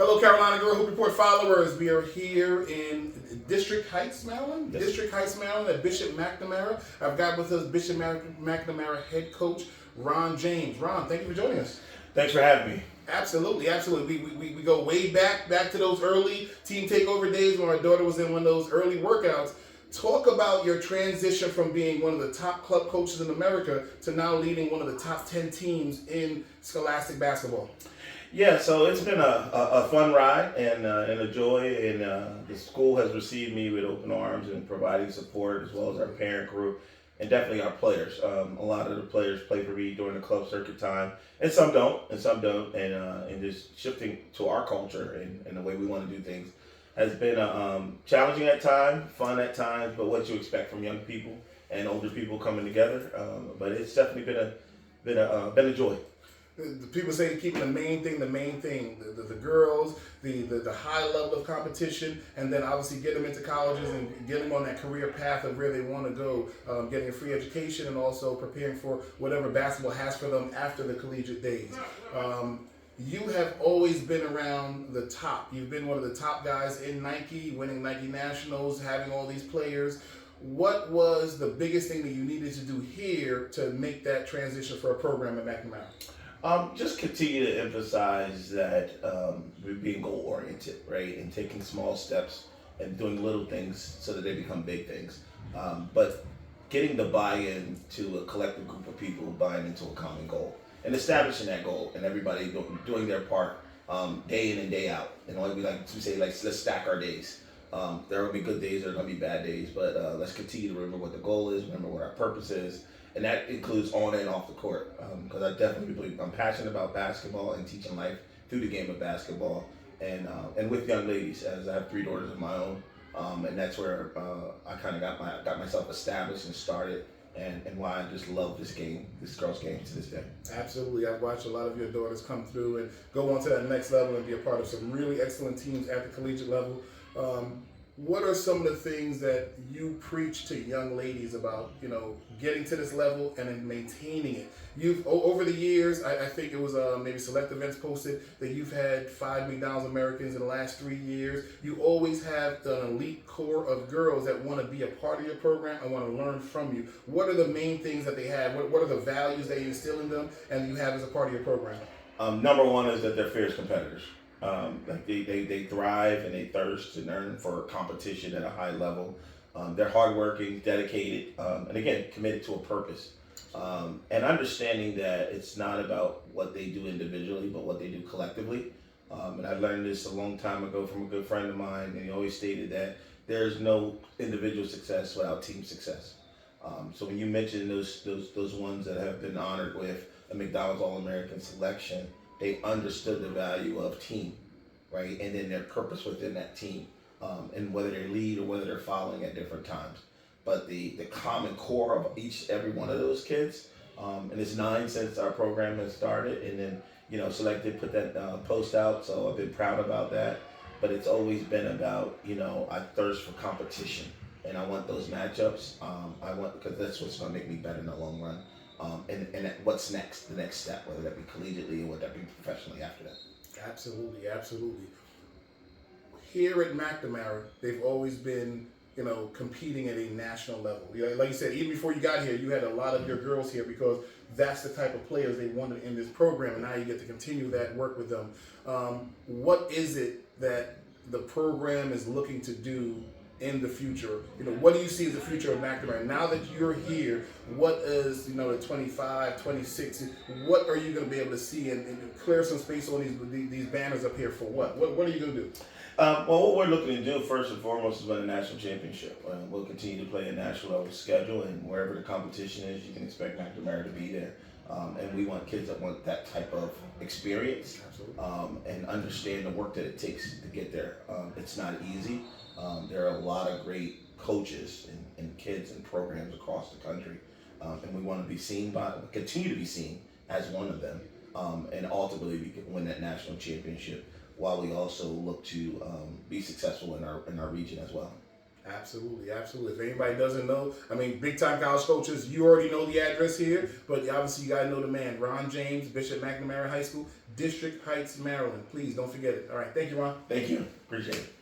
Hello, Carolina Girl Hoop Report followers. We are here in District Heights, Maryland. Yes. District Heights, Maryland at Bishop McNamara. I've got with us Bishop McNamara head coach Ron James. Ron, thank you for joining us. Thanks for having me. Absolutely. We go way back to those early team takeover days when our daughter was in one of those early workouts. Talk about your transition from being one of the top club coaches in America to now leading one of the top 10 teams in scholastic basketball. Yeah, so it's been a fun ride and a joy, and the school has received me with open arms and providing support, as well as our parent group and definitely our players. A lot of the players play for me during the club circuit time, and some don't, and just shifting to our culture and the way we want to do things has been challenging at times, fun at times, but what you expect from young people and older people coming together. But it's definitely been a joy. The people say keeping the main thing, the girls, the high level of competition, and then obviously get them into colleges and get them on that career path of where they want to go, getting a free education and also preparing for whatever basketball has for them after the collegiate days. You have always been around the top. You've been one of the top guys in Nike, winning Nike Nationals, having all these players. What was the biggest thing that you needed to do here to make that transition for a program at McNamara? Just continue to emphasize that we're being goal oriented, right, and taking small steps and doing little things so that they become big things. But getting the buy-in to a collective group of people buying into a common goal and establishing that goal, and everybody doing their part day in and day out. And like we like to say, like, let's stack our days. There will be good days, there are going to be bad days, but let's continue to remember what the goal is, remember what our purpose is. And that includes on and off the court, because I definitely believe I'm passionate about basketball and teaching life through the game of basketball, and with young ladies, as I have 3 daughters of my own, and that's where I kind of got myself established and started, and why I just love this game, this girls' game to this day. Absolutely, I've watched a lot of your daughters come through and go on to that next level and be a part of some really excellent teams at the collegiate level. What are some of the things that you preach to young ladies about, getting to this level and then maintaining it? You've, over the years, I think it was maybe Select Events posted that you've had 5 McDonald's Americans in the last 3 years. You always have an elite core of girls that want to be a part of your program and want to learn from you. What are the main things that they have? What are the values that you instill in them and you have as a part of your program? Number one is that they're fierce competitors. Like they thrive and they thirst and earn for competition at a high level. They're hardworking, dedicated, and again, committed to a purpose. And understanding that it's not about what they do individually, but what they do collectively. And I learned this a long time ago from a good friend of mine, and he always stated that there's no individual success without team success. So when you mention those ones that have been honored with a McDonald's All-American selection, they understood the value of team, right? And then their purpose within that team, and whether they lead or whether they're following at different times. But the common core of every one of those kids, and it's 9 since our program has started, and then, Select did put that post out, so I've been proud about that. But it's always been about, I thirst for competition, and I want those matchups. Because that's what's going to make me better in the long run. And what's next, the next step, whether that be collegiately or whether that be professionally after that. Absolutely. Here at McNamara, they've always been, competing at a national level. Like you said, even before you got here, you had a lot of your girls here because that's the type of players they wanted in this program, and now you get to continue that work with them. What is it that the program is looking to do in the future? What do you see as the future of McNamara? Now that you're here, what is, the 25, 26, what are you going to be able to see and clear some space on these banners up here for what? What are you going to do? Well, what we're looking to do first and foremost is win a national championship. We'll continue to play a national level schedule, and wherever the competition is, you can expect McNamara to be there. And we want kids that want that type of experience, and understand the work that it takes to get there. It's not easy. There are a lot of great coaches and kids and programs across the country, and we want to be continue to be seen as one of them, and ultimately we can win that national championship, while we also look to be successful in our region as well. Absolutely. If anybody doesn't know, big time college coaches, you already know the address here, but obviously you got to know the man. Ron James, Bishop McNamara High School, District Heights, Maryland. Please don't forget it. All right. Thank you, Ron. Thank you. Appreciate it.